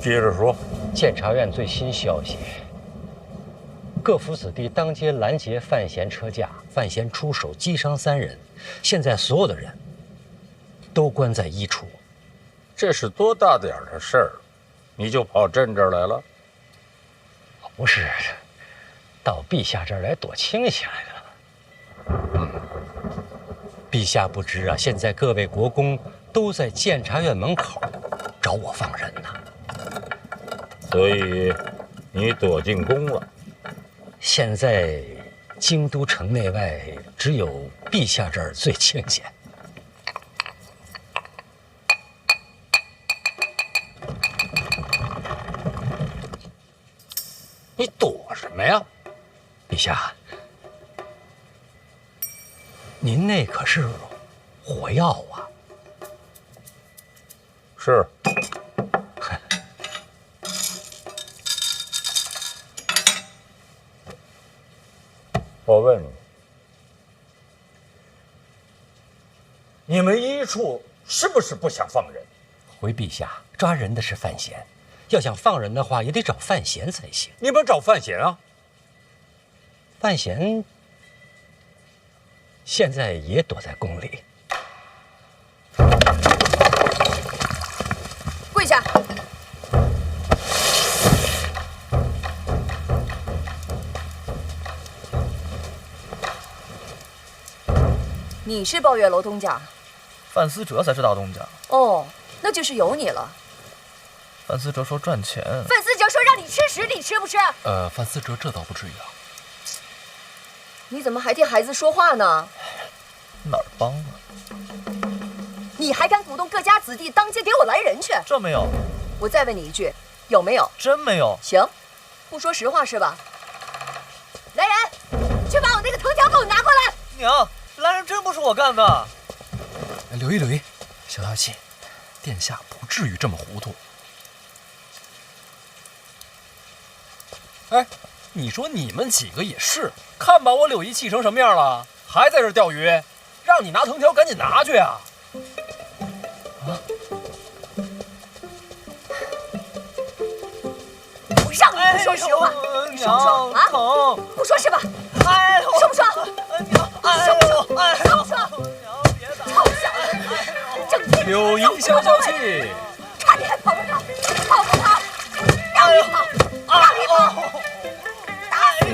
接着说。监察院最新消息：各府子弟当街拦截范闲车驾，范闲出手击伤3人，现在所有的人都关在1处。这是多大点的事儿，你就跑朕这儿来了？不是，到陛下这儿来躲清闲来的。陛下不知啊，现在各位国公都在监察院门口找我放人呢。所以你躲进宫了。现在京都城内外只有陛下这儿最清闲。你躲什么呀？陛下，您那可是火药啊！是。我问你，你们1处是不是不想放人？回陛下，抓人的是范闲，要想放人的话，也得找范闲才行。你们找范闲啊？范闲现在也躲在宫里。跪下！你是抱月楼东家？范思哲才是大东家。哦，那就是有你了。范思哲说赚钱。范思哲说让你吃屎，你吃不吃？范思哲这倒不至于啊。你怎么还替孩子说话呢？哪儿帮啊？你还敢鼓动各家子弟当街给我拦人去？这没有。我再问你一句，有没有？真没有。行，不说实话是吧？来人，去把我那个藤条给我拿过来。娘，拦人真不是我干的。留意留意，小小气，殿下不至于这么糊涂。哎，你说你们几个也是，看把我柳姨气成什么样了，还在这钓鱼，让你拿藤条赶紧拿去啊！我让你不说实话，你说不说啊？疼，不说是吧？哎呦，说不说？娘，说不说？哎说不说？娘，别打！臭小子，整天柳姨消消气，看你还跑不跑？跑不跑？让你跑，让你跑！打死你！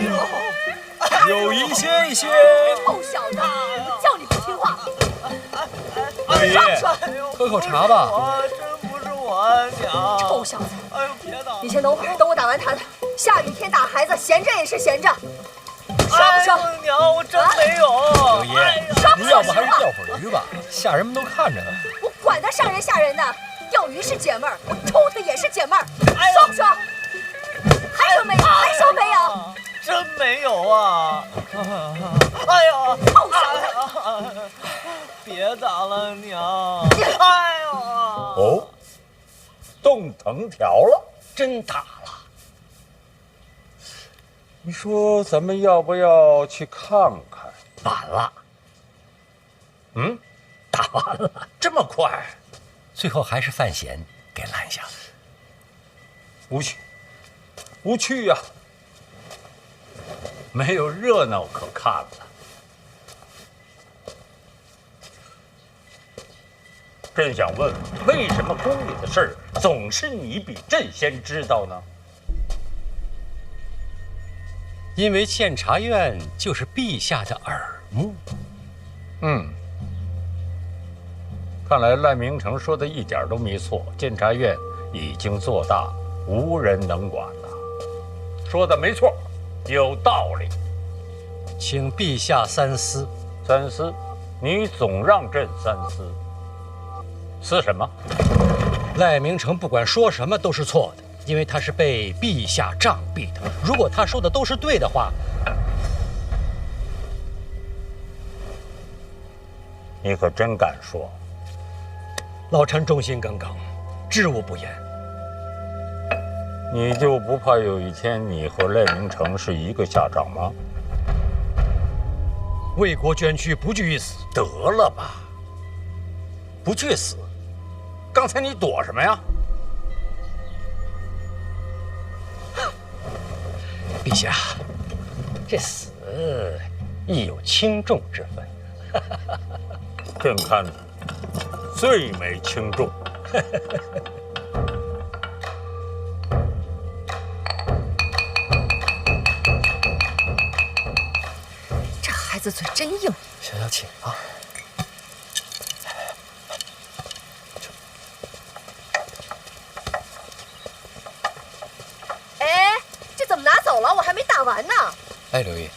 柳姨歇一歇。臭小子，叫你不听话。柳姨，喝口茶吧。真不是我，娘。臭小子，哎呦，别打！你先等会儿，等我打完他的。下雨天打孩子，闲着也是闲着。说不说？哎呦娘，我真没有。柳姨，您要不还是钓会儿鱼吧？下人们都看着呢。我管他上人下人的，钓鱼是解闷儿，我抽他也是解闷儿。说不说？还说没有？还说没有？真没有啊！哎呦，臭小子！别打了，娘！哎呦！哦，动藤条了，真打了。你说咱们要不要去看看？晚了。打完了，这么快？最后还是范闲给拦下了。无趣，无趣呀、没有热闹可看了。朕想问，为什么宫里的事儿总是你比朕先知道呢？因为监察院就是陛下的耳目。看来赖明成说的一点都没错，监察院已经做大，无人能管了。说的没错，有道理。请陛下三思。三思？你总让朕三思。思什么？赖明成不管说什么都是错的，因为他是被陛下杖毙的。如果他说的都是对的话，你可真敢说。老臣忠心耿耿，知无不言。你就不怕有一天你和赖明成是一个下场吗？为国捐躯，不惧一死。得了吧，不去死。刚才你躲什么呀？陛下，这死亦有轻重之分。朕看最没轻重。这孩子嘴真硬。小小请啊。哎，这怎么拿走了？我还没打完呢。哎，刘毅，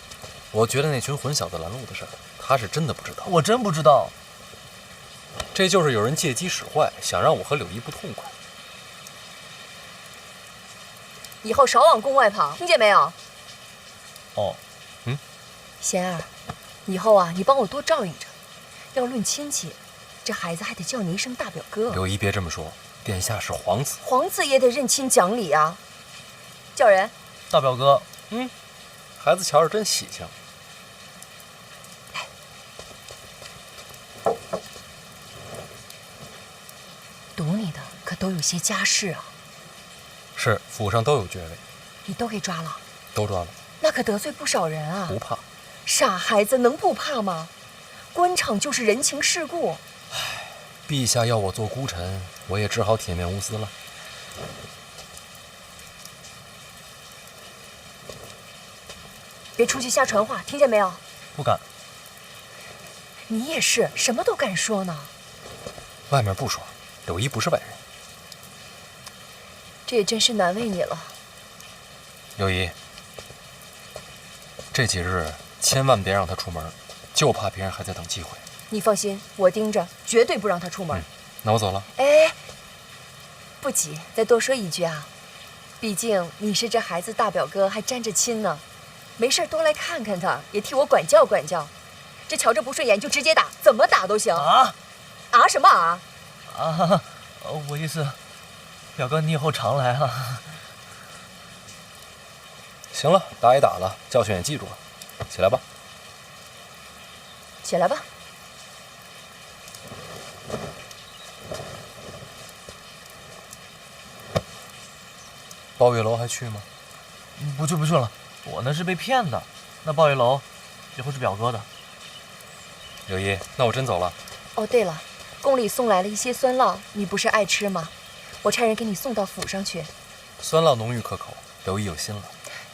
我觉得那群混小子拦路的事儿，他是真的不知道。我真不知道。这就是有人借机使坏，想让我和柳毅不痛快。以后少往宫外跑，听见没有？哦，贤儿，以后啊，你帮我多照应着。要论亲戚，这孩子还得叫你一声大表哥。柳毅别这么说，殿下是皇子，皇子也得认亲讲理啊。叫人。大表哥，孩子瞧着真喜庆。堵你的可都有些家世啊。是，府上都有爵位，你都给抓了？都抓了，那可得罪不少人啊。不怕。傻孩子能不怕吗？官场就是人情世故。陛下要我做孤臣，我也只好铁面无私了。别出去瞎传话，听见没有？不敢。你也是，什么都敢说呢。外面不说，柳毅不是外人。这也真是难为你了。柳毅，这几日千万别让他出门，就怕别人还在等机会。你放心，我盯着，绝对不让他出门。那我走了。哎，不急，再多说一句啊，毕竟你是这孩子大表哥，还沾着亲呢。没事多来看看他，也替我管教管教。这瞧着不顺眼就直接打，怎么打都行。啊什么啊？我意思，表哥你以后常来啊。行了，打也打了，教训也记住了，起来吧。起来吧。抱月楼还去吗？不去了，我那是被骗的。那抱月楼以后是表哥的。柳毅，那我真走了。哦，对了，宫里送来了一些酸酪，你不是爱吃吗？我差人给你送到府上去。酸酪浓郁可口，柳毅有心了。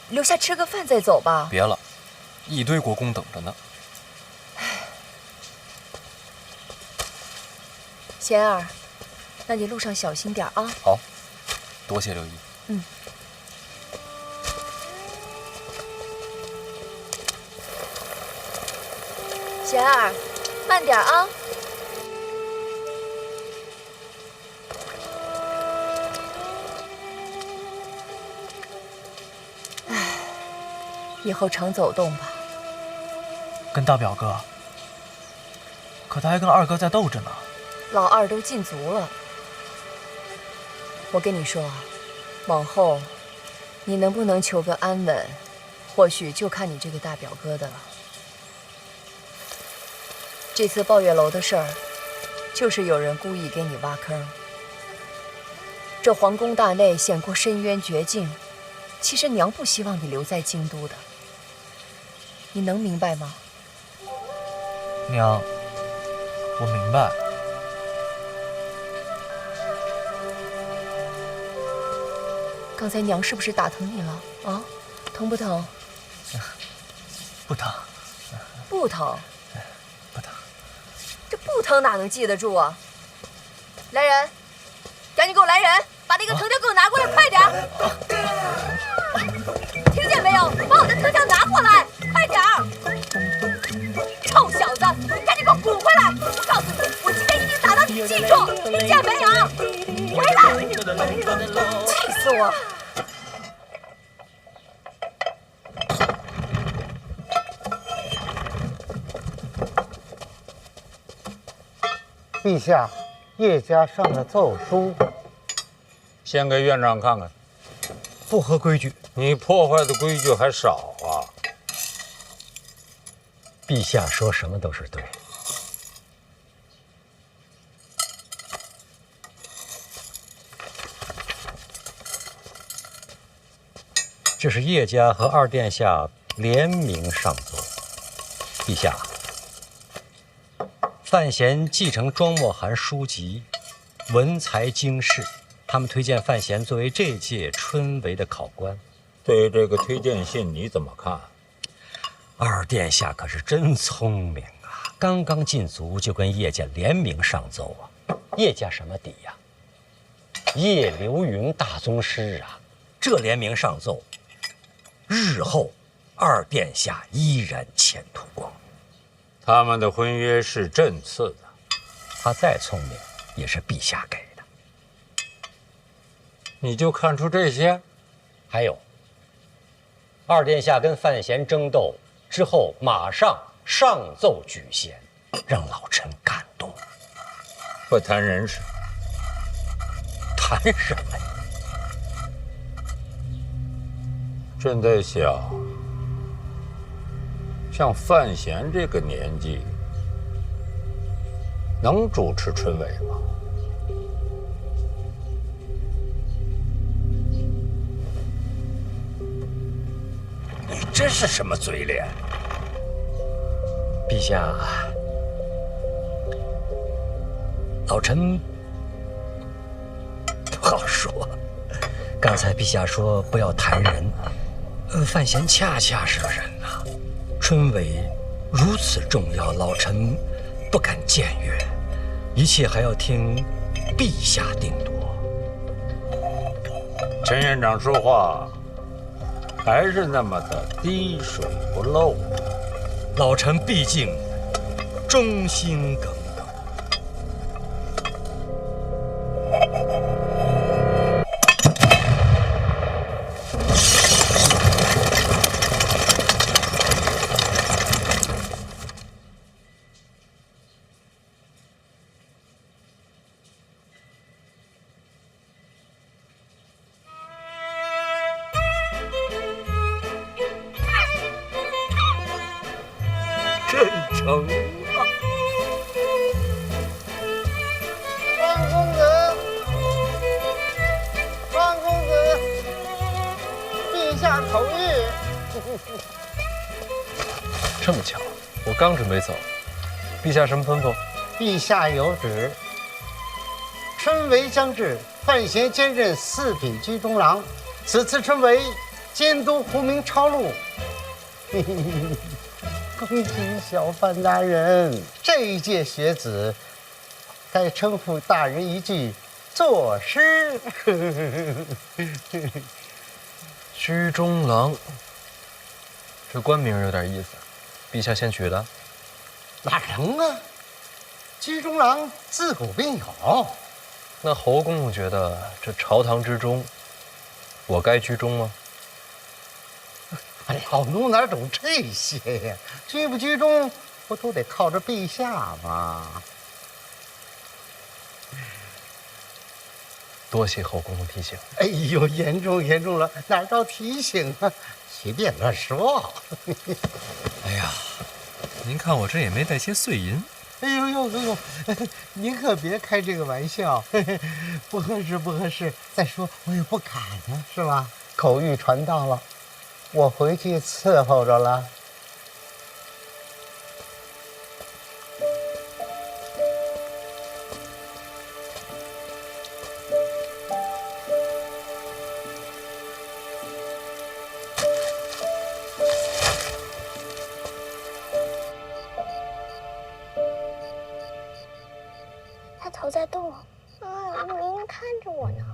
留下吃个饭再走吧。别了，一堆国公等着呢。贤儿，那你路上小心点啊。好，多谢柳毅。贤儿，慢点啊。以后常走动吧。跟大表哥，可他还跟二哥在斗着呢。老二都禁足了。我跟你说，往后你能不能求个安稳，或许就看你这个大表哥的了。这次抱月楼的事儿，就是有人故意给你挖坑。这皇宫大内险过深渊绝境，其实娘不希望你留在京都的。你能明白吗？娘，我明白。刚才娘是不是打疼你了啊？疼不疼？不疼。不疼。不疼。这不疼哪能记得住啊？来人，赶紧给我来人，把那个藤条给我拿过来，快点儿！听见没有？把我的藤条拿过来，快点儿！臭小子，你赶紧给我滚回来！我告诉你，我今天一定打到你记住，听见没有？回来！气死我！陛下，叶家上了奏书，先给院长看看。不合规矩。你破坏的规矩还少啊！陛下说什么都是对。这是叶家和二殿下联名上奏。陛下，范闲继承庄墨涵书籍，文才经世，他们推荐范闲作为这届春闱的考官。对这个推荐信你怎么看？二殿下可是真聪明啊！刚刚进族就跟叶家联名上奏啊！叶家什么底呀？叶流云大宗师啊！这联名上奏，日后二殿下依然前途光明。他们的婚约是朕赐的，他再聪明也是陛下给的。你就看出这些？还有，二殿下跟范闲争斗之后，马上上奏举贤，让老臣感动。不谈人事，谈什么呀？朕在想，像范闲这个年纪，能主持春闱吗？你这是什么嘴脸？陛下，老臣不好说。刚才陛下说不要谈人，范闲恰恰是个人呐。春闱如此重要，老臣不敢僭越，一切还要听陛下定夺。陈院长说话还是那么的滴水不漏。老臣毕竟忠心耿耿。真诚啊！方公子，方公子，陛下口谕。这么巧，我刚准备走，陛下什么吩咐？陛下有旨，春闱将至，范闲兼任四品居中郎。此次春闱，监督胡明抄录。恭喜小范大人，这一届学子该称呼大人一句作诗。居中郎，这官名有点意思，陛下先取的？哪能啊？居中郎自古便有。那侯公公觉得这朝堂之中，我该居中吗？老奴哪懂这些呀？居不居中，不都得靠着陛下吗？多谢侯公公提醒。哎呦，严重了，哪招提醒啊？随便乱说。哎呀，您看我这也没带些碎银。哎呦，您可别开这个玩笑，不合适。再说我也不敢呢，是吧？口谕传到了，我回去伺候着了。他头在动，明明看着我呢。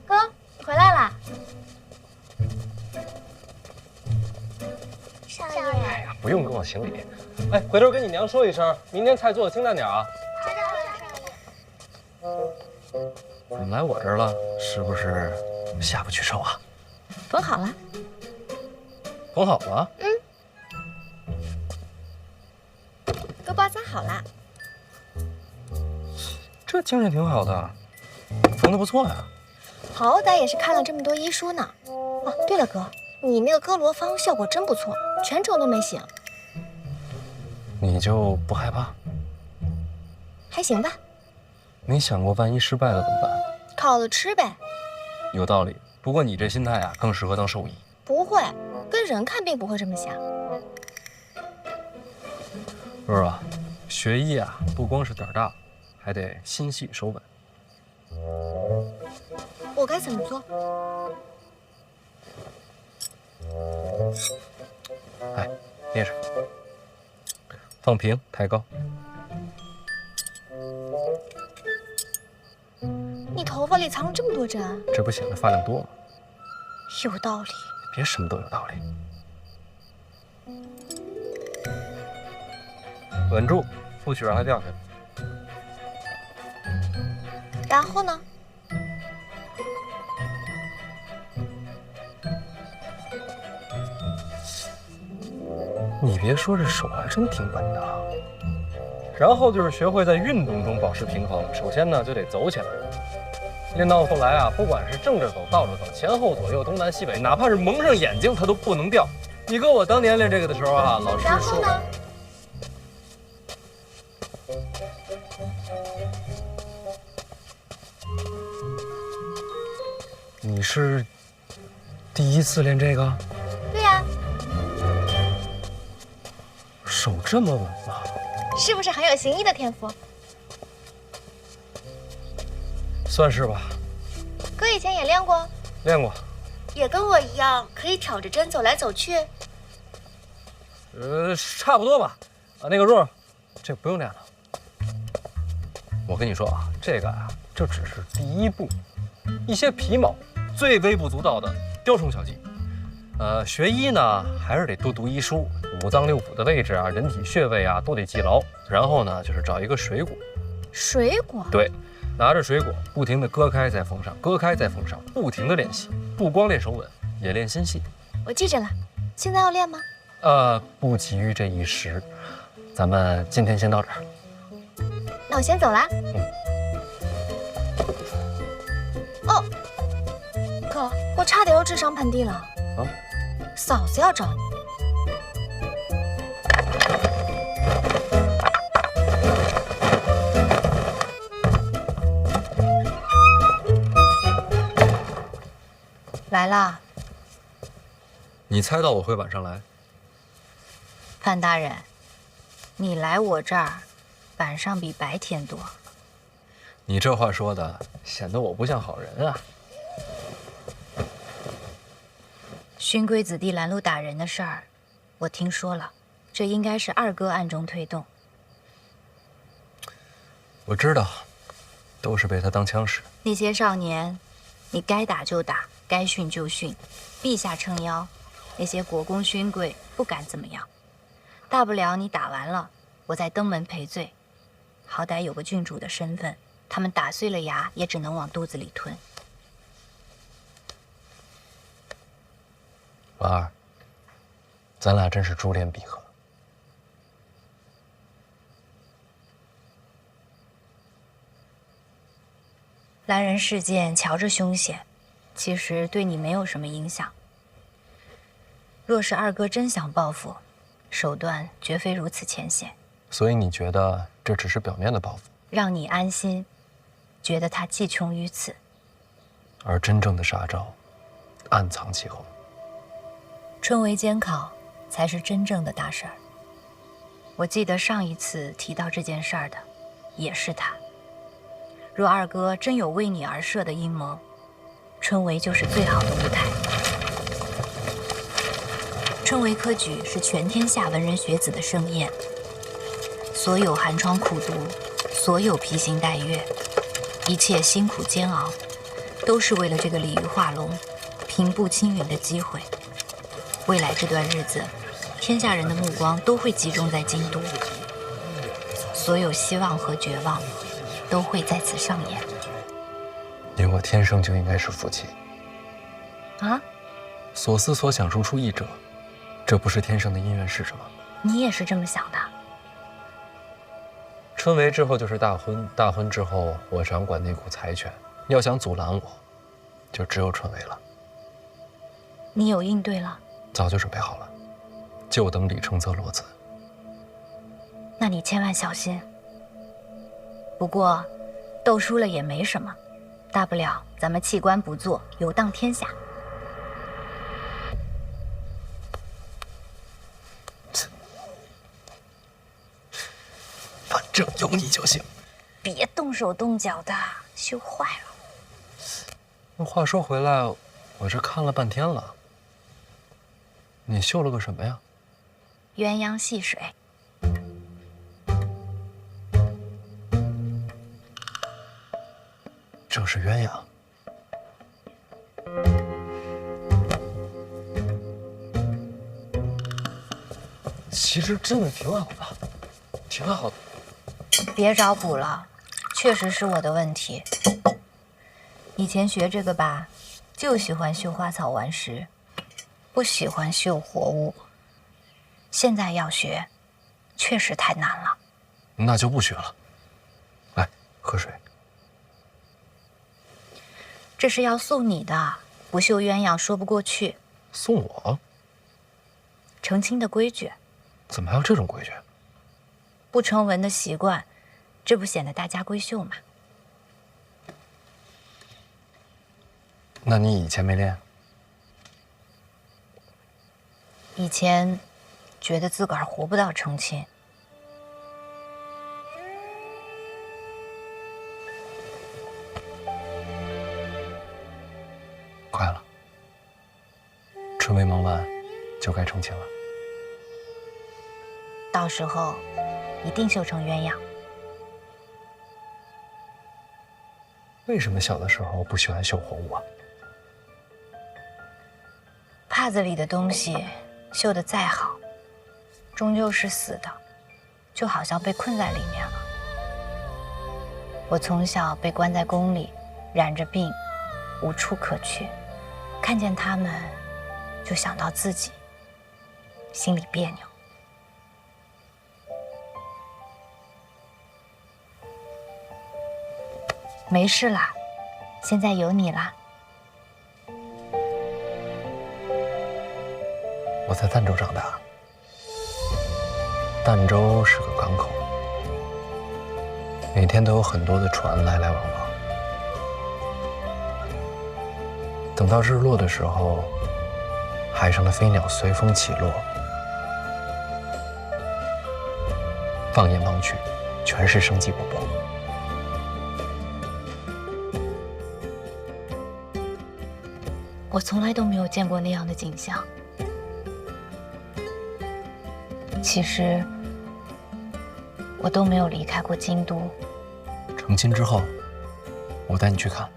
哥，你回来啦！少爷，哎呀，不用跟我行礼。哎，回头跟你娘说一声，明天菜做的清淡点啊。知道了，少爷。怎么来我这儿了？是不是下不去手啊？缝好了。缝好了？都包扎好了。这精神挺好的，缝得不错呀。好歹也是看了这么多医书呢。哦，对了，哥，你那个哥罗芳效果真不错，全程都没醒。你就不害怕？还行吧。没想过万一失败了怎么办？烤了吃呗。有道理。不过你这心态啊，更适合当兽医。不会，跟人看病不会这么想。若若啊，学医啊，不光是胆儿大，还得心细手稳。我该怎么做？哎，捏着，放平，抬高。你头发里藏了这么多针啊？这不显得发量多吗？有道理。别什么都有道理。稳住，不许让它掉下来。然后呢？你别说，这手还真挺稳的啊。然后就是学会在运动中保持平衡。首先呢，就得走起来。练到后来啊，不管是正着走、倒着走、前后左右、东南西北，哪怕是蒙上眼睛，它都不能掉。你哥我当年练这个的时候啊，老师说。然后呢？你是第一次练这个？对呀，手这么稳吗？是不是很有行医的天赋？算是吧。哥以前也练过，练过。也跟我一样可以挑着针走来走去。差不多吧。啊，那个若，这不用练了。我跟你说啊，这个啊，这只是第一步，一些皮毛、最微不足道的雕虫小技。学医呢，还是得多读医书，五脏六腑的位置啊，人体穴位啊，都得记牢。然后呢，就是找一个水果。水果？对，拿着水果，不停地割开再缝上，割开再缝上，不停地练习。不光练手稳，也练心细。我记着了。现在要练吗？不急于这一时，咱们今天先到这儿。那我先走啦。哦，哥，我差点又智商盆地了。啊？嫂子要找你。来啦。你猜到我会晚上来？范大人，你来我这儿，晚上比白天多。你这话说的，显得我不像好人啊。勋贵子弟拦路打人的事儿，我听说了，这应该是二哥暗中推动。我知道，都是被他当枪使。那些少年，你该打就打，该训就训，陛下撑腰，那些国公勋贵不敢怎么样。大不了你打完了，我再登门赔罪，好歹有个郡主的身份，他们打碎了牙也只能往肚子里吞。婉儿，咱俩真是珠联璧合。兰人事件瞧着凶险，其实对你没有什么影响。若是二哥真想报复，手段绝非如此浅显。所以你觉得这只是表面的报复，让你安心，觉得他计穷于此。而真正的杀招，暗藏其后。春闱监考才是真正的大事儿。我记得上一次提到这件事儿的，也是他。若二哥真有为你而设的阴谋，春闱就是最好的舞台。春闱科举是全天下文人学子的盛宴，所有寒窗苦读，所有披星戴月，一切辛苦煎熬，都是为了这个鲤鱼画龙、平步青云的机会。未来这段日子，天下人的目光都会集中在京都，所有希望和绝望都会在此上演。你我天生就应该是夫妻啊！所思所想如出一辙，这不是天生的姻缘是什么？你也是这么想的？春闱之后就是大婚，大婚之后我掌管那股财权，要想阻拦我，就只有春闱了。你有应对了？早就准备好了，就等李承则落子。那你千万小心。不过，斗输了也没什么，大不了咱们弃官不做，游荡天下。反正有你就行。别动手动脚的，绣坏了。那话说回来，我这看了半天了，你绣了个什么呀？鸳鸯戏水。正是鸳鸯。其实真的挺好的，挺好的。别找补了，确实是我的问题。以前学这个吧，就喜欢绣花草顽石，不喜欢绣活物。现在要学，确实太难了。那就不学了。来，喝水。这是要送你的，不绣鸳鸯说不过去。送我？成亲的规矩。怎么还有这种规矩？不成文的习惯，这不显得大家闺秀吗？那你以前没练？以前觉得自个儿活不到成亲。快了，春闱忙完就该成亲了。到时候一定绣成鸳鸯。为什么小的时候不喜欢绣活物啊？帕子里的东西绣得再好，终究是死的，就好像被困在里面了。我从小被关在宫里，染着病，无处可去，看见他们，就想到自己，心里别扭。没事啦，现在有你啦。我在儋州长大，儋州是个港口，每天都有很多的船来来往往。等到日落的时候，海上的飞鸟随风起落，放眼望去，全是生机勃勃。我从来都没有见过那样的景象。其实，我都没有离开过京都。成亲之后，我带你去看。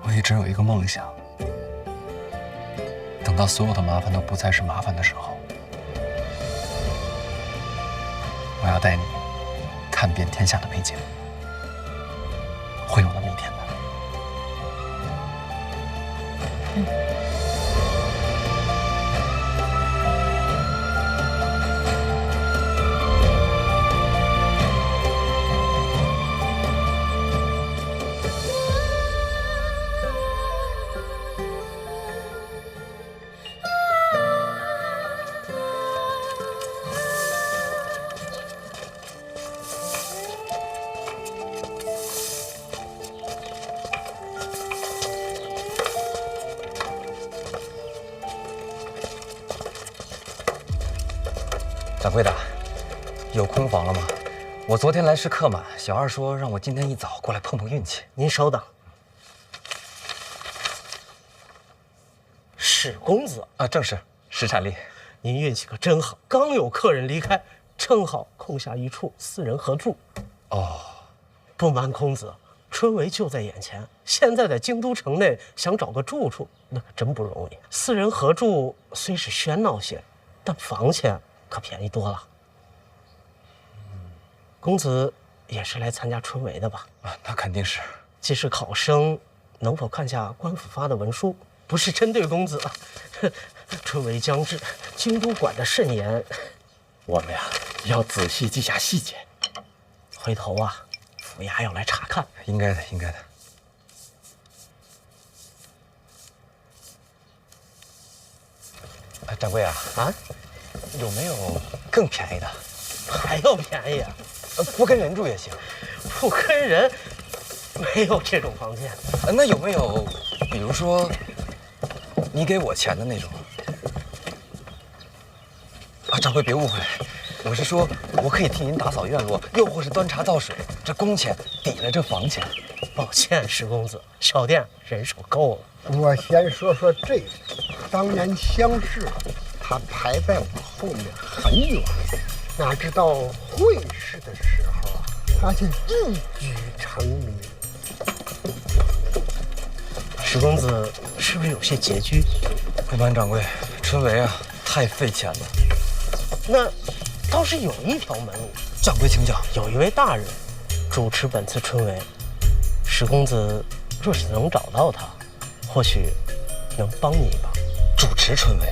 我一直有一个梦想，等到所有的麻烦都不再是麻烦的时候，我要带你看遍天下的美景。会有那么一天的。掌柜的，有空房了吗？我昨天来时客满，小二说让我今天一早过来碰碰运气。您稍等。史公子啊，正是史产力。您运气可真好，刚有客人离开，正好空下一处，四人合住。哦，不瞒公子，春闱就在眼前，现在在京都城内想找个住处，那可真不容易。四人合住虽是喧闹些，但房钱可便宜多了。公子也是来参加春闱的吧？啊，那肯定是。既是考生，能否看下官府发的文书？不是针对公子，春闱将至，京都管得甚严，我们呀要仔细记下细节。回头啊，府衙要来查看。应该的，应该的。掌柜啊，有没有更便宜的？还要便宜？不跟人住也行。不跟人，没有这种房间。那有没有，比如说，你给我钱的那种？啊，掌柜别误会，我是说，我可以替您打扫院落，又或是端茶倒水，这工钱抵了这房钱。抱歉，石公子，小店人手够了。我先说说这个，当年乡试，他排在我后面很远，哪知道会试的时候啊，他就一举成名。石公子是不是有些拮据？不瞒掌柜，春闱啊，太费钱了。那倒是有一条门路。掌柜请讲。有一位大人主持本次春闱，石公子若是能找到他，或许能帮你一把。主持春闱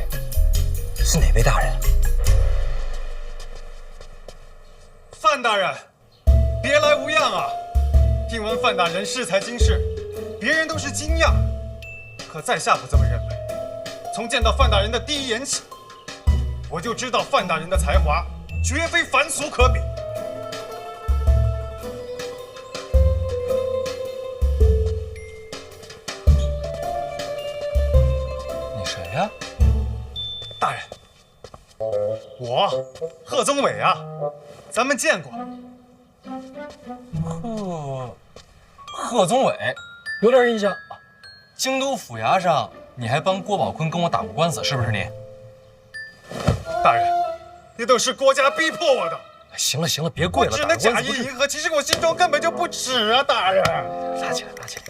是哪位大人？范大人，别来无恙啊！听闻范大人适才经世，别人都是惊讶，可在下不这么认为。从见到范大人的第一眼起，我就知道范大人的才华绝非凡俗可比。你谁呀？大人，我贺宗纬啊，咱们见过。贺宗纬，有点印象。京都府衙上，你还帮郭宝坤跟我打过官司，是不是你？大人，那都是国家逼迫我的。行了行了，别跪了，我只能假意迎合，其实我心中根本就不耻啊，大人。拉起来，拉起来。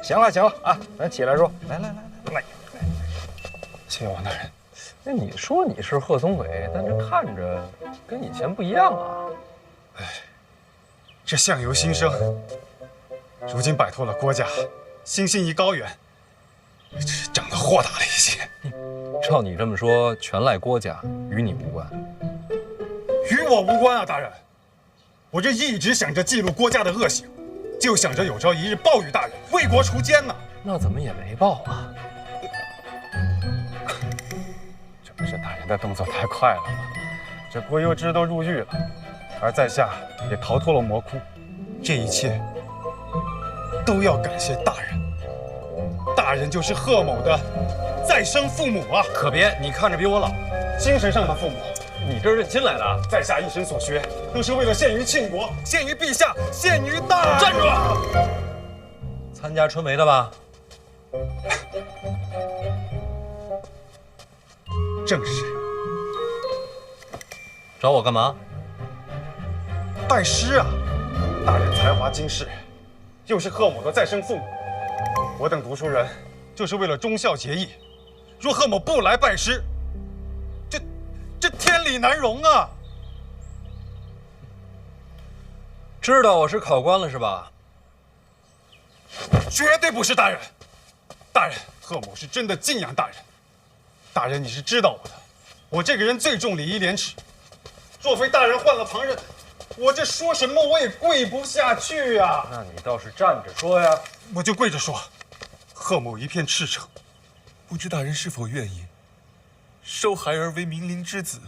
行了行了啊，咱起来说。来，谢王大人。那你说你是贺宗纬，但这看着跟以前不一样啊。哎，这相由心生，如今摆脱了郭家，心意高远，这长得豁达了一些。照你这么说，全赖郭家，与你无关。与我无关啊，大人。我这一直想着记录郭家的恶行，就想着有朝一日报与大人，为国除奸呢。那怎么也没报啊？这不是大人的动作太快了吗？这郭攸之都入狱了，而在下也逃脱了魔窟，这一切都要感谢大人。大人就是贺某的再生父母啊！可别，你看着比我老，精神上的父母。你这是认亲来的啊？在下一生所学，都是为了献于庆国，献于陛下，献于大人。站住！参加春闱的吧？正是。找我干嘛？拜师啊！大人才华经世，又是贺某的再生父母，我等读书人就是为了忠孝节义。若贺某不来拜师，这天理难容啊！知道我是考官了是吧？绝对不是大人。大人，贺某是真的敬仰大人。大人，你是知道我的，我这个人最重礼义廉耻。若非大人换了旁人，我这说什么我也跪不下去呀。那你倒是站着说呀。我就跪着说，贺某一片赤诚，不知大人是否愿意收孩儿为明灵之子？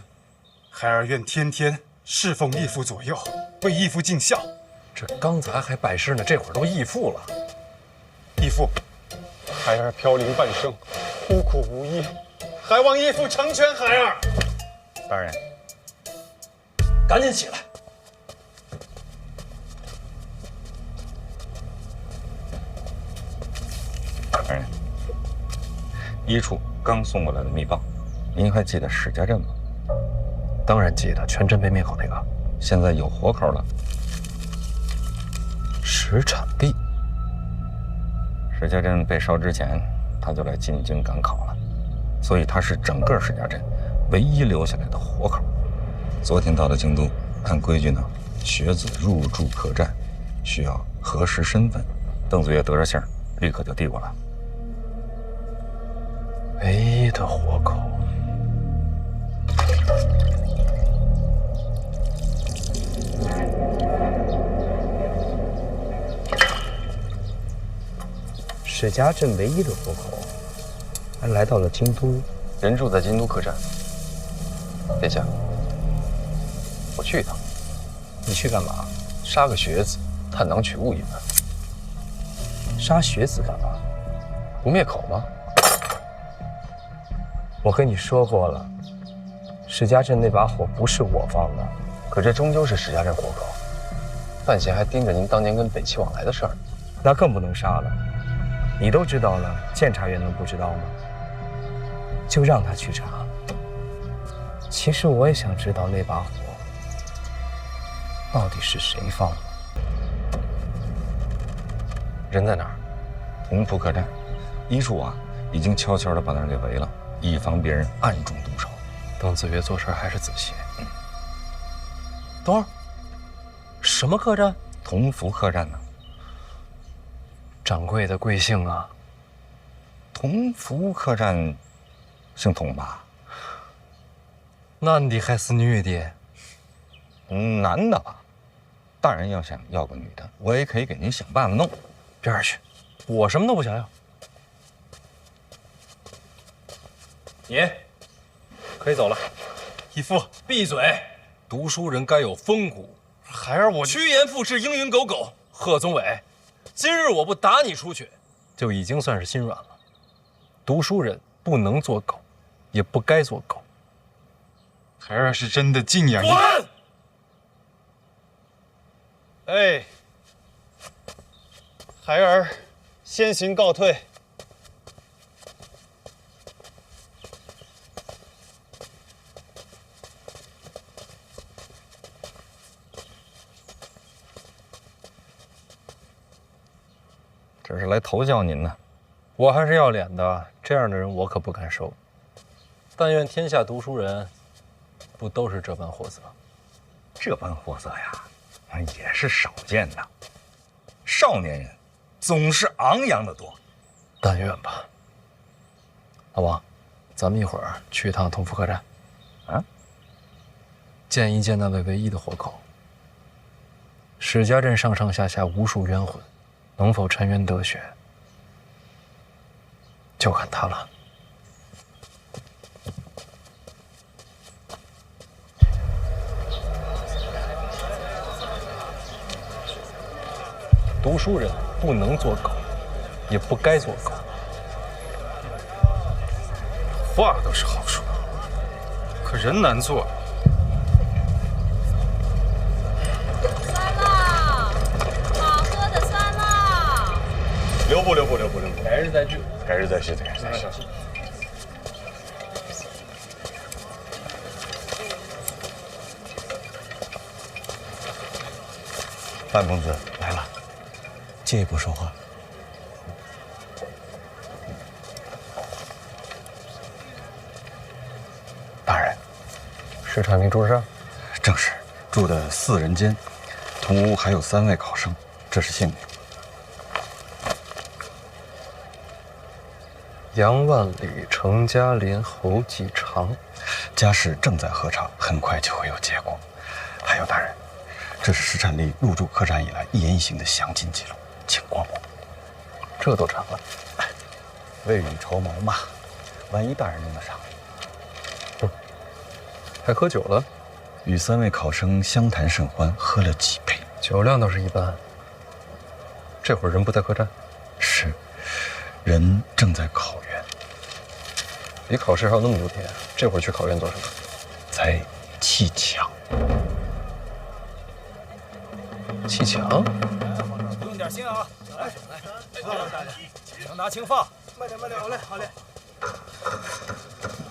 孩儿愿天天侍奉义父左右，为义父尽孝。这刚才还拜师呢，这会儿都义父了。义父，孩儿飘零半生，孤苦无依，还望义父成全孩儿。大人，赶紧起来！大人，医处刚送过来的密报，您还记得史家镇吗？当然记得，全镇被灭口那个。现在有活口了。史产地。史家镇被烧之前，他就来进京赶考了，所以他是整个史家镇唯一留下来的活口。昨天到了京都，按规矩呢，学子入住客栈，需要核实身份。邓子越得着信儿，立刻就递过来。唯一的活口。史家镇唯一的活口，还来到了京都。人住在京都客栈。殿下，我去一趟。你去干嘛？杀个学子，探囊取物一番。杀学子干嘛？不灭口吗？我跟你说过了，石家镇那把火不是我放的，可这终究是石家镇活口，范闲还盯着您当年跟北齐往来的事儿，那更不能杀了。你都知道了，监察院能不知道吗？就让他去查。其实我也想知道那把火到底是谁放的。人在哪儿？同福客栈，医术啊已经悄悄地把那儿给围了，以防别人暗中动手。邓子越做事还是仔细。等会儿，什么客栈？同福客栈呢？掌柜的贵姓啊？同福客栈，姓童吧？男的还是女的？男的吧。大人要想要个女的，我也可以给您想办法弄。边儿去，我什么都不想要。你可以走了。义父，闭嘴！读书人该有风骨。孩儿我趋炎附势，蝇营狗苟。贺宗纬，今日我不打你出去，就已经算是心软了。读书人不能做狗，也不该做狗。孩儿是真的敬仰。滚！哎，孩儿先行告退。这是来投教您呢。我还是要脸的，这样的人我可不敢收。但愿天下读书人，不都是这般货色？这般货色呀，也是少见的。少年人总是昂扬的多。但愿吧。老王，咱们一会儿去一趟同福客栈，啊，见一见那位唯一的活口。史家镇上上下下无数冤魂，能否沉冤得雪，就看他了。读书人不能做狗，也不该做狗。话都是好说，可人难做。酸辣，好喝的酸辣。留步，改日再聚。改日再续。小心。范公子来了，借一步说话。大人，石产明住这儿？正是，住的4人间，同屋还有3位考生，这是姓名。杨万里、程嘉林、侯继常，家事正在核查，很快就会有结果。还有大人，这是石产力入住客栈以来一言一行的详尽记录，请过目。这都查了，未雨绸缪嘛，万一大人用得上。还喝酒了？与3位考生相谈甚欢，喝了几杯，酒量倒是一般。这会儿人不在客栈？是，人正在考院。离考试还有那么多天，这会儿去考院做什么？在砌墙。砌墙？用点心啊！来，强拿轻放，慢点，好嘞。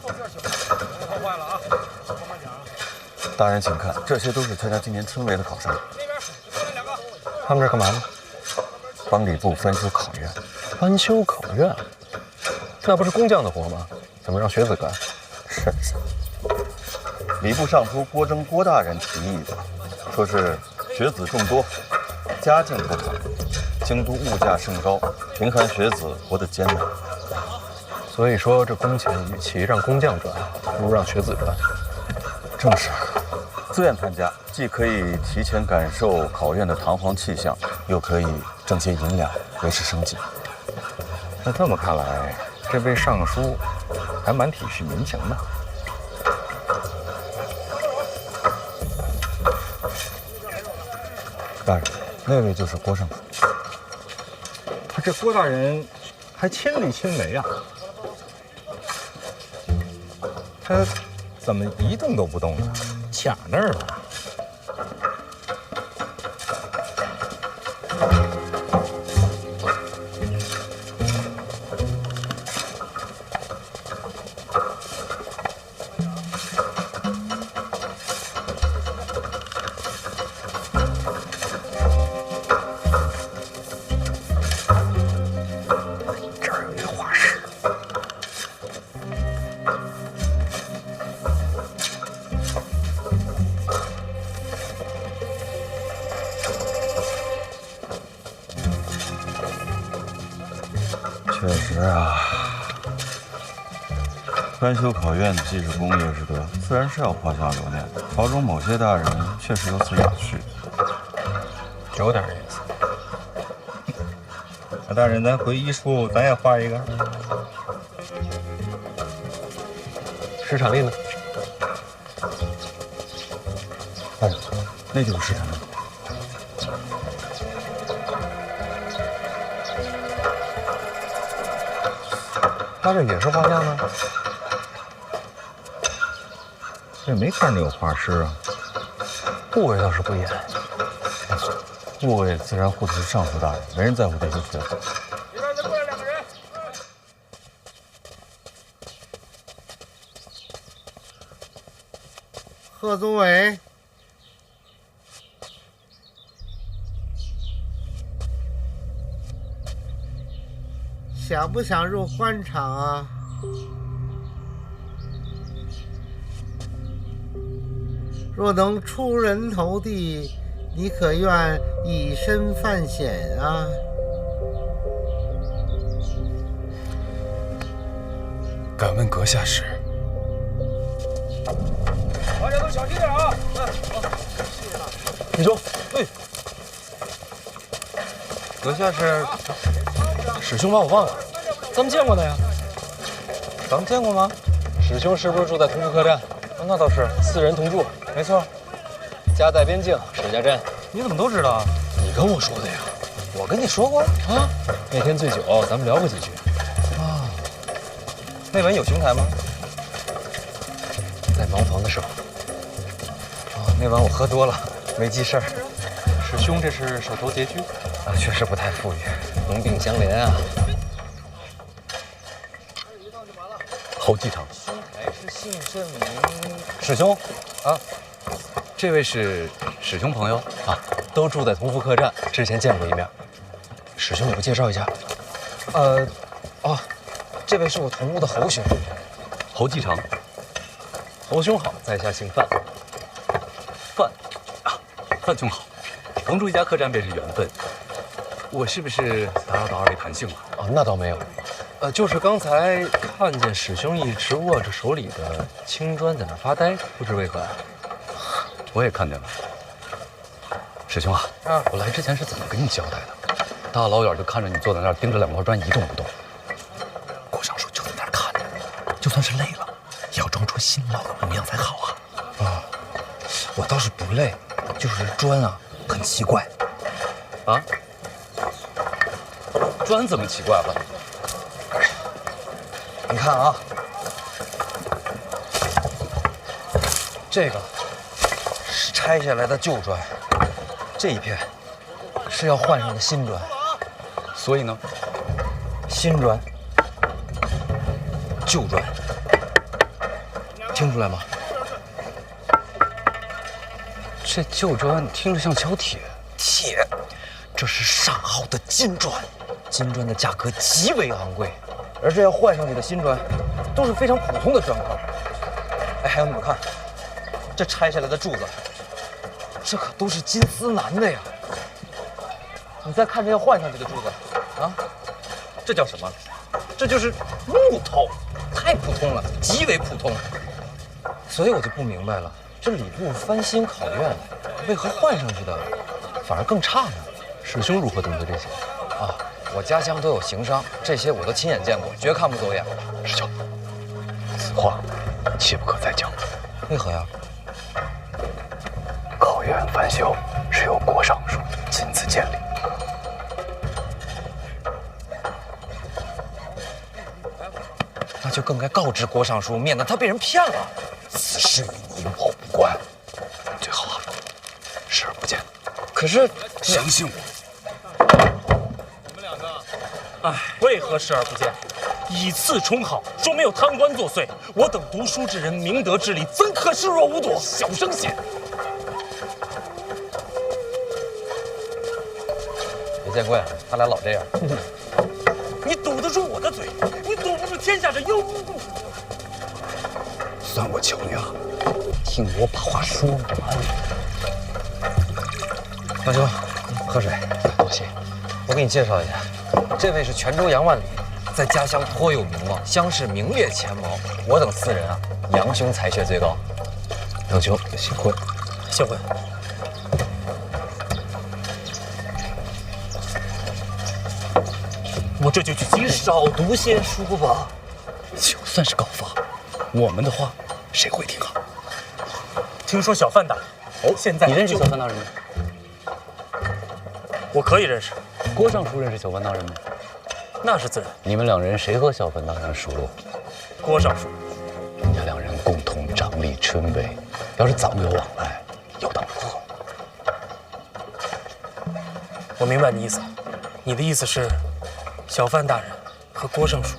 后边行，别碰坏了啊！慢慢点啊。大人请看，这些都是参加今年村闱的考生。那边2个。他们这干嘛呢？帮礼部翻修考院。翻修考院？那不是工匠的活吗？怎么让学子干？是。礼部尚书郭征郭大人提议的，说是学子众多，家境不好，京都物价甚高，贫寒学子活得艰难。所以说，这工钱与其让工匠赚，不如让学子赚。正是，自愿参加，既可以提前感受考院的堂皇气象，又可以挣些银两维持生计。那这么看来，这位尚书还蛮体恤民情的。大人，那位就是郭胜。这郭大人还亲力亲为啊！他怎么一动都不动呢？卡那儿了。确实啊，专修考院既是功业之德，自然是要画下留念。朝中某些大人确实有此雅趣，有点意思。那大人，咱回医书，咱也画一个。石场令呢？大人，那就是石场令。他这也是画像呢？这没看着有画师啊。部位倒是不严，部位自然护的是尚书大人，没人在乎这些缺憾。里边再过来2个人。贺宗纬，想不想入官场啊？若能出人头地，你可愿以身犯险啊？敢问阁下是？大家都小心点啊！好，李兄，对，阁下是？史兄把我忘了，咱们见过的呀。咱们见过吗？史兄是不是住在同福客栈？那倒是，4人同住。没错。家在边境，史家镇。你怎么都知道啊？你跟我说的呀。我跟你说过啊。那天醉酒，咱们聊过几句。啊。那晚有兄台吗？在茅房的时候。那晚我喝多了，没记事儿。史兄这是手头拮据啊，确实不太富裕，同病相怜啊。侯继常，兄台是姓甚名？史兄，啊，这位是史兄朋友啊，都住在同福客栈，之前见过一面。史兄，你不介绍一下？这位是我同屋的侯兄，侯继常。侯兄好，在下姓范。范兄好，同住一家客栈便是缘分。我是不是打扰到2位谈兴了？哦，那倒没有。就是刚才看见史兄一直握着手里的青砖在那发呆，不知为何呀？我也看见了。史兄啊，我来之前是怎么跟你交代的？大老远就看着你坐在那儿盯着2块砖一动不动。郭尚书就在那儿看着，就算是累了，也要装出辛劳的模样才好啊。我倒是不累，就是砖啊很奇怪。啊？砖怎么奇怪了？你看啊，这个是拆下来的旧砖，这一片是要换上的新砖，所以呢，新砖、旧砖，听出来吗？这旧砖听着像敲铁，铁，这是上好的金砖，金砖的价格极为昂贵。而这要换上去的新砖，都是非常普通的砖块。哎，还有你们看，这拆下来的柱子，这可都是金丝楠的呀。你再看这要换上去的柱子，啊，这叫什么？这就是木头，太普通了，极为普通。所以我就不明白了，这礼部翻新考院，为何换上去的反而更差呢？史兄如何懂得这些？啊。我家乡都有行商，这些我都亲眼见过，绝看不走眼。师兄，此话切不可再讲。为何呀？考院翻修是由郭尚书亲自见礼。那就更该告知郭尚书，免得他被人骗了。此事与你我无关，最好啊，视而不见。可是，相信我。哎，为何视而不见？以次充好，说没有贪官作祟。我等读书之人，明德之理，怎可视若无睹？小声些。别见怪了，他俩老这样。你堵得住我的嘴，你堵不住天下这幽无故。算我求你了，听我把话说完。大兄，喝水。多谢。我给你介绍一下，这位是泉州杨万里，在家乡颇有名望，乡试名列前茅。我等4人啊，杨兄才学最高。杨兄，幸会。幸会。我这就去请你少读些书吧。就算是告发，我们的话谁会听啊？听说小范大人现在你认识小范大人吗？我可以认识。郭尚书认识小范大人吗？那是自然。你们2人谁和小范大人熟络？郭尚书。人家2人共同掌理春闱，要是早有往来，又当如何？我明白你意思了。你的意思是，小范大人和郭尚书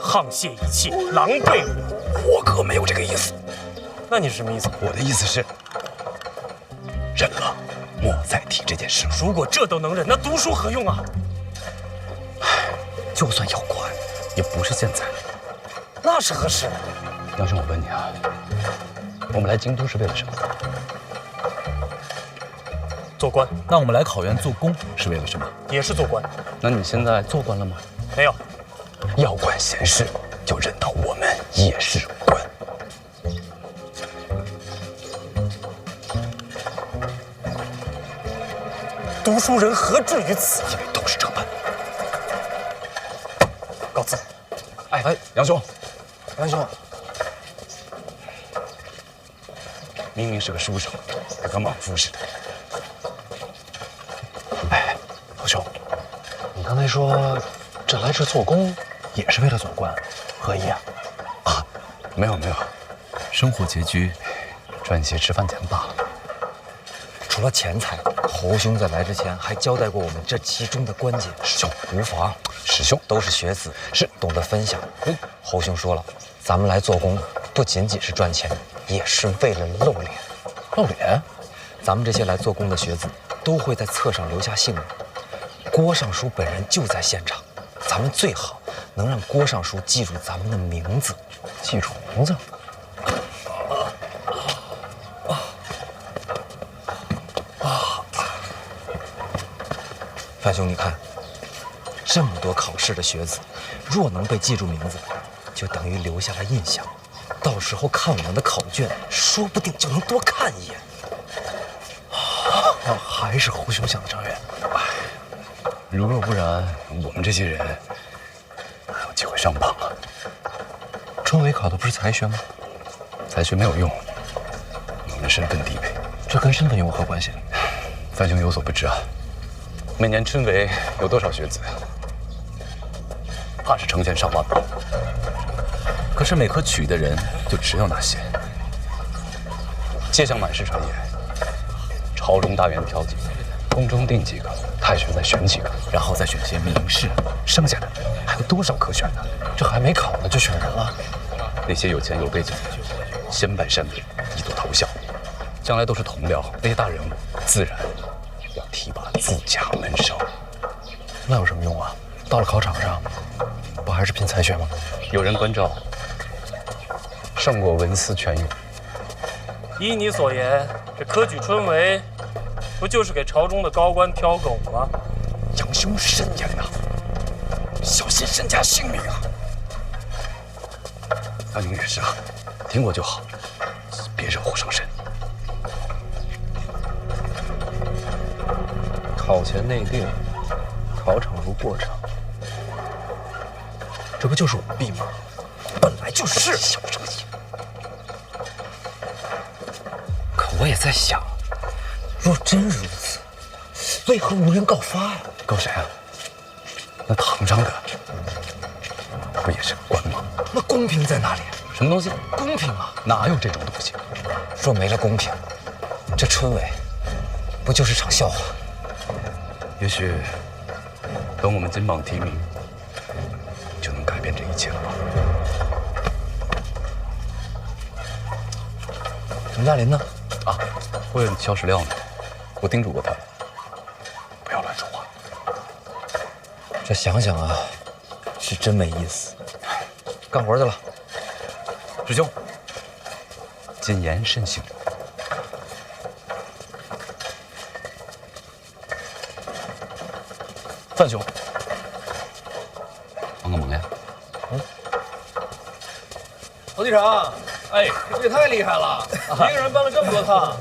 沆瀣一气，狼狈我可没有这个意思。那你是什么意思？我的意思是，忍了，莫再提这件事了。如果这都能忍，那读书何用啊？就算要管，也不是现在。那是何时？杨兄，我问你啊，我们来京都是为了什么？做官。那我们来考院做工是为了什么？也是做官。那你现在做官了吗？没有。要管闲事，就认到我们也是官。读书人何至于此？因为都是这般。告辞。哎，杨兄，杨兄，明明是个书生，还跟莽夫似的。哎，老兄，你刚才说这来这做工也是为了做官，何意啊？啊，没有，生活拮据，赚些吃饭钱罢了。除了钱财，侯兄在来之前还交代过我们这其中的关键。师兄，无妨。师兄都是学子，是懂得分享。侯兄说了，咱们来做工，不仅仅是赚钱，也是为了露脸。露脸？咱们这些来做工的学子都会在册上留下姓名。郭尚书本人就在现场，咱们最好能让郭尚书记住咱们的名字。记住名字？范兄，你看，这么多考试的学子，若能被记住名字，就等于留下了印象。到时候看我们的考卷，说不定就能多看一眼。那还是侯兄想的长远。如若不然，我们这些人哪有机会上榜啊？春闱考的不是才学吗？才学没有用，我们身份低微。这跟身份有何关系？范兄有所不知啊，每年春闱有多少学子？怕是成千上万吧。可是每科取的人就只有那些。街巷满是传言，朝中大员挑几个，宫中定几个，太学再选几个，然后再选些名士，剩下的还有多少可选的？这还没考呢就选人了。那些有钱有背景的，先拜山尾，以作头效，将来都是同僚，那些大人物自然要提拔自家门生。那有什么用啊？到了考场上，不还是拼才学吗？有人关照，胜过文思泉涌。依你所言，这科举春闱，不就是给朝中的高官挑狗吗？杨兄慎言呐，小心身家性命啊！杨兄也是啊，听我就好，别惹祸上身。考前内定，考场如过场，这不就是舞弊吗？本来就是。小声些。可我也在想，若真如此，为何无人告发呀？告谁啊？那堂上的不也是个官吗？那公平在哪里？什么东西？公平啊！哪有这种东西？若没了公平，这春闱不就是场笑话？也许等我们金榜题名，就能改变这一切了吧？程嘉林呢？啊，问萧史料呢？我叮嘱过他了，不要乱说话。这想想啊，是真没意思。干活去了。师兄，谨言慎行。范兄，帮个忙呀。侯队长，哎，这也太厉害了，一个人搬了这么多趟。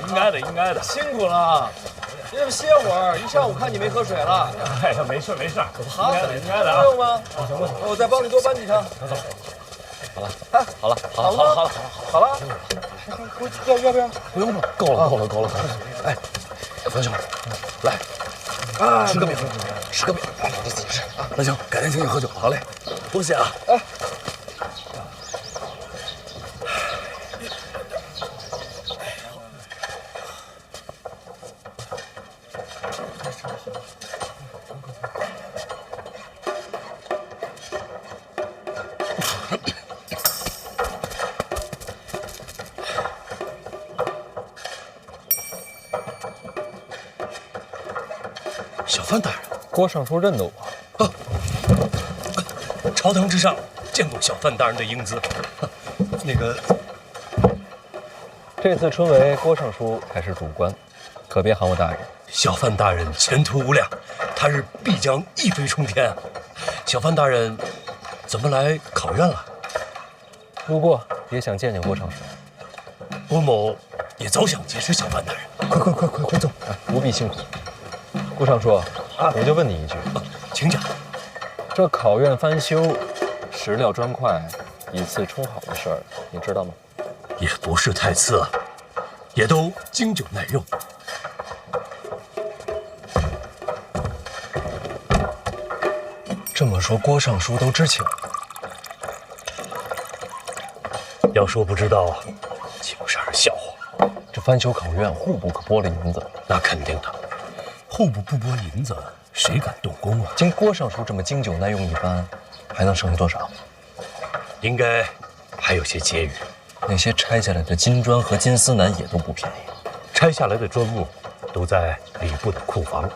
应该的，应该的，辛苦了。你这么歇会儿，一上午看你没喝水了。哎呀，没事没事，好，应该的啊。不用吗？我再帮你多搬几趟。好了，好了，好了，好了，要不要？不用了，够了。哎，范兄，来，吃个饼，你自己吃啊。那行，改天请你喝酒。好嘞，多谢啊。哎。小范大人，郭尚书认得我。朝堂之上见过小范大人的英姿。那个，这次春闱，郭尚书才是主官，可别喊我大人。小范大人前途无量，他日必将一飞冲天啊！小范大人怎么来考院了？路过，也想见见郭尚书。郭某也早想结识小范大人。快走！不必辛苦。郭尚书，我就问你一句，请讲。这考院翻修，石料砖块以次充好的事儿，你知道吗？也不是太次，也都经久耐用。这么说，郭尚书都知情？要说不知道，岂不是儿笑话？这翻修考院，户部可拨了银子。那肯定的，户部不拨银子，谁敢动工啊？经郭尚书这么经久耐用一番，还能剩下多少？应该还有些结余。那些拆下来的金砖和金丝楠也都不便宜。拆下来的砖木都在礼部的库房，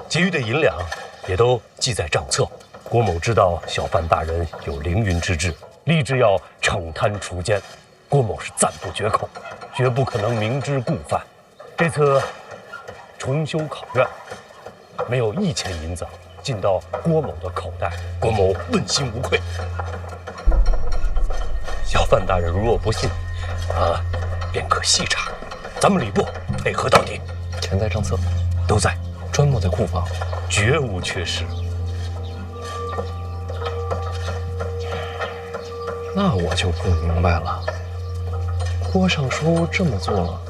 结余的银两也都记在账册。郭某知道小范大人有凌云之志，立志要惩贪除奸，郭某是赞不绝口，绝不可能明知故犯。这次重修考院，没有1钱银子进到郭某的口袋，郭某问心无愧。小范大人如若不信，便可细查，咱们礼部配合到底。钱在账册，都在，砖木在库房，绝无缺失。那我就不明白了，郭尚书这么做，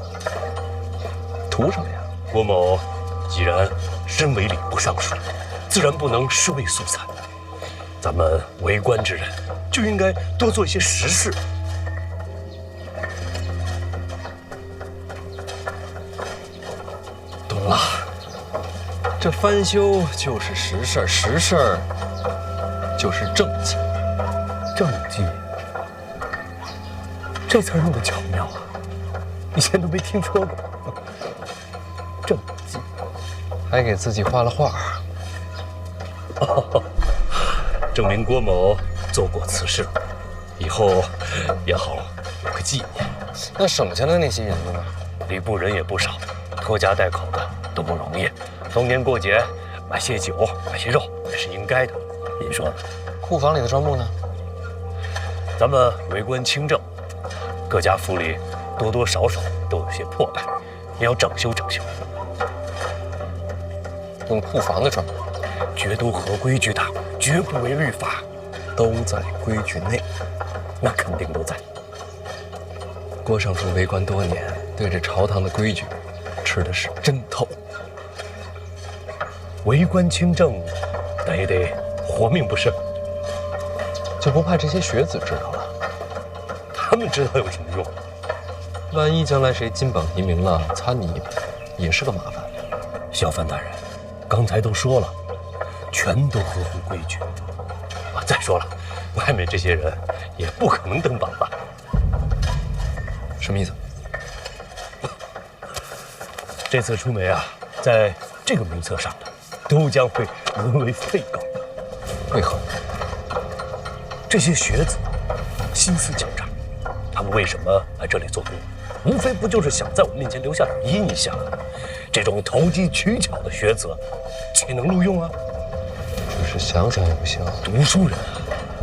图什么呀？郭某既然身为礼部尚书，自然不能尸位素餐。咱们为官之人，就应该多做一些实事。懂了，这翻修就是实事儿，实事儿就是政绩。政绩，这词儿用的巧妙啊，以前都没听说过。政绩，还给自己画了画。证明郭某做过此事，以后也好有个纪念。那省下的那些银子呢？礼部人也不少，拖家带口的都不容易。逢年过节买些酒，买些肉也是应该的。你说呢？库房里的砖木呢？咱们为官清正，各家府里多多少少都有些破败，也要整修整修。用库房的砖木，绝都合规矩的，绝不违律法，都在规矩内。那肯定都在。郭尚书为官多年，对这朝堂的规矩吃的是真透。为官清正，但也得活命不是？就不怕这些学子知道了？他们知道有什么用？万一将来谁金榜题名了，参你一本，也是个麻烦。小范大人，刚才都说了，全都合乎规矩。啊，再说了，外面这些人也不可能登榜了。什么意思？这次出梅啊，在这个名册上的，都将会沦为废稿。为何？这些学子心思狡诈，他们为什么来这里做工？无非不就是想在我们面前留下点印象？这种投机取巧的学子，岂能录用啊？只是想想也不行。读书人啊，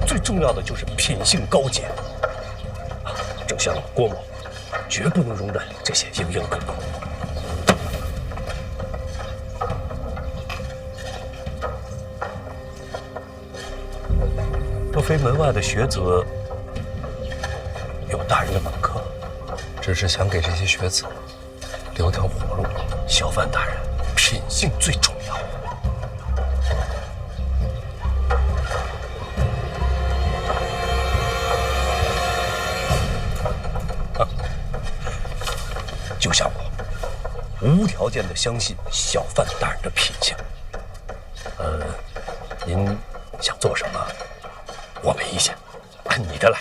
最重要的就是品性高洁。正像郭某，绝不能容忍这些蝇营狗苟。若非门外的学子有大人的门客，只是想给这些学子留条活路。小范大人，品性最重要。就像我，无条件的相信小范大人的品性。您想做什么？我没意见，按你的来。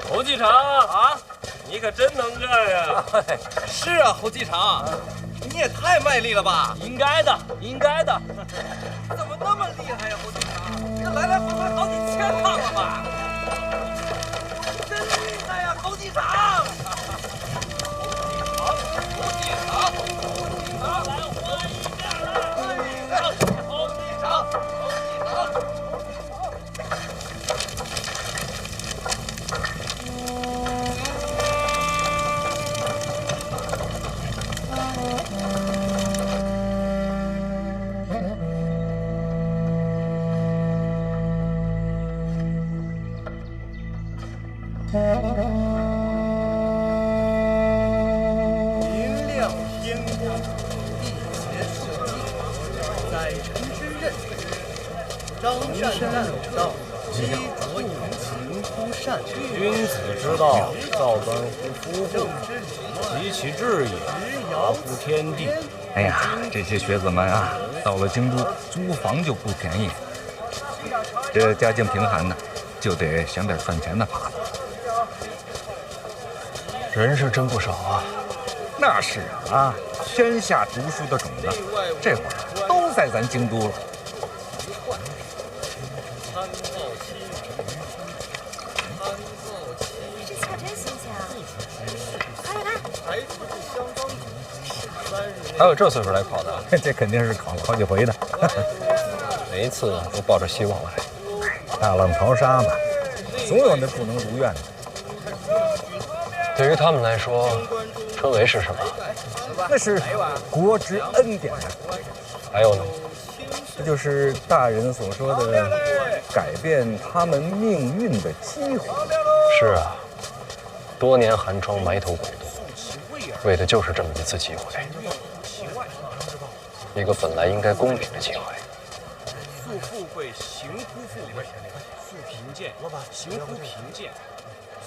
侯继常啊，你可真能干呀！是啊，侯继常，你也太卖力了吧！应该的，应该的。怎么那么厉害呀，侯继常？这来来回回好几千趟了吧？真厉害呀，侯继常！明亮天光，地协顺利，载臣之任。张善任道，积浊引情乎善。君子之道，造端乎夫妇，及其志也，达乎天地。哎呀，这些学子们啊，到了京都租房就不便宜，这家境贫寒的，就得想点赚钱的法子。人是真不少啊。那是啊，天下读书的种子，这会儿都在咱京都了。这菜真新鲜啊！快点看。还有这岁数来考的，这肯定是考了好几回的。每一次都抱着希望来。大浪淘沙嘛，总有那不能如愿的。对于他们来说，春闱是什么？那是国之恩典啊。还有呢？这就是大人所说的改变他们命运的机会。是啊，多年寒窗埋头苦读，为的就是这么一次机会，一个本来应该公平的机会。素富贵，行乎富贵；素贫贱，行乎贫贱；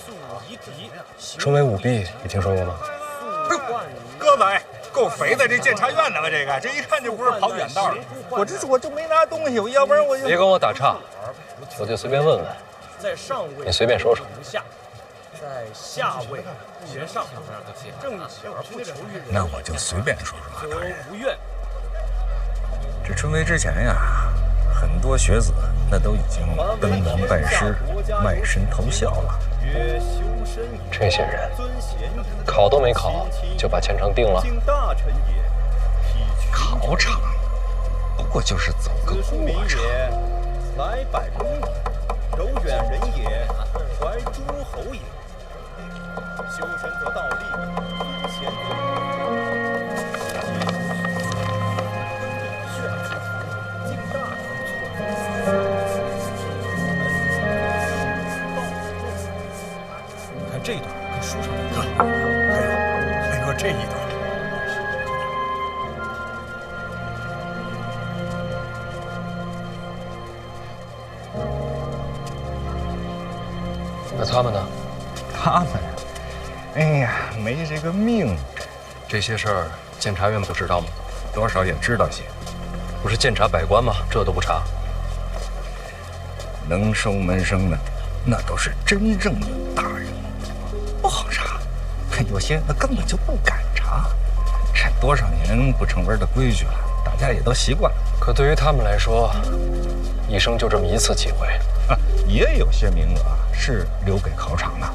素夷狄。春闱舞弊，你听说过吗？哥们，够肥的，这监察院的吧？这一看就不是跑远道的。我就没拿东西，要不然我就别跟我打岔，我就随便问问。在上位，你随便说说。在下位，学上，正邪而不求于人。那我就随便说说。则无怨。这春闱之前呀，很多学子那都已经登门拜师、卖身投效了。这些人考都没考，就把前程定了。考场不过就是走个过场。来百公也，柔远人也，怀诸侯也。修身则道立，尊贤你看这段可书上的段落，还有这一段。那他们呢？他们，哎呀，没这个命。这些事儿，监察院不知道吗？多少也知道些。不是监察百官吗？这都不查。能收门生的，那都是真正的大人，不好查。有些他根本就不敢查。这多少年不成文的规矩了，大家也都习惯了。可对于他们来说，一生就这么一次机会。也有些名额是留给考场的。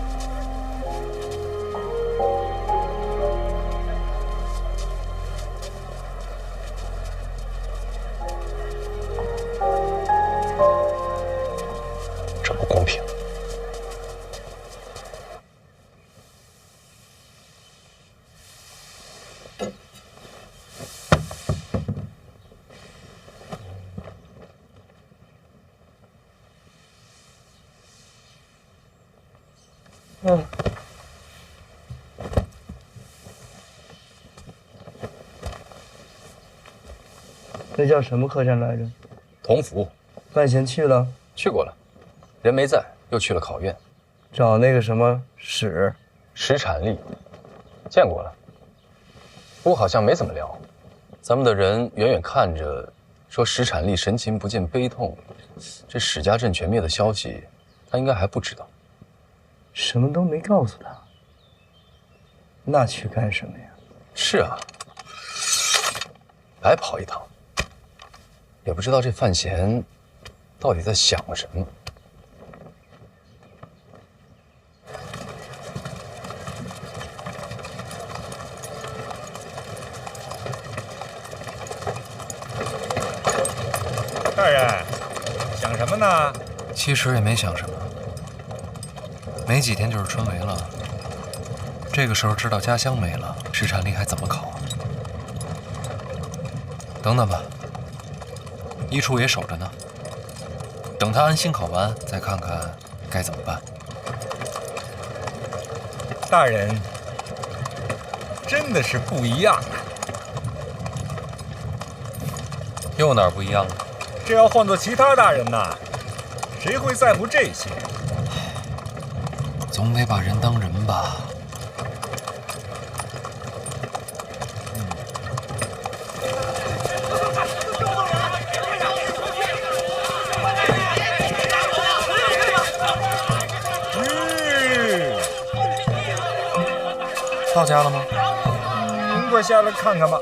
这不公平。那叫什么客栈来着？同福。范闲去了？去过了，人没在，又去了考院，找那个什么史产力，见过了，不过好像没怎么聊。咱们的人远远看着，说史产力神情不见悲痛，这史家镇全灭的消息，他应该还不知道。什么都没告诉他，那去干什么呀？是啊，白跑一趟。也不知道这范闲到底在想什么。大人，想什么呢？其实也没想什么，没几天就是春闱了。这个时候知道家乡没了，史产力还怎么考？等等吧。一处也守着呢，等他安心考完，再看看该怎么办。大人，真的是不一样啊！又哪儿不一样了？这要换做其他大人呐，谁会在乎这些？总得把人当人吧。到家了吗？您快下来看看吧。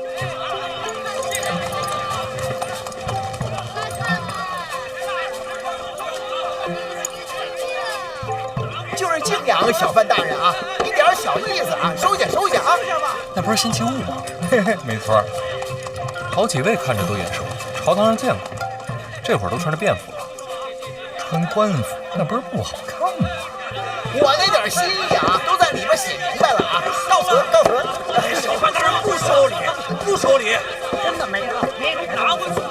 就是敬仰小范大人啊，一点小意思啊，收下收下啊。那不是辛弃务吗？没错，好几位看着都眼熟，朝堂上见过，这会儿都穿着便服了。穿官服那不是不好看吗？我那点心意啊，都在里边写明白了啊！告辞，告辞。小范大人不收礼，不收礼，真的没了，你拿回去。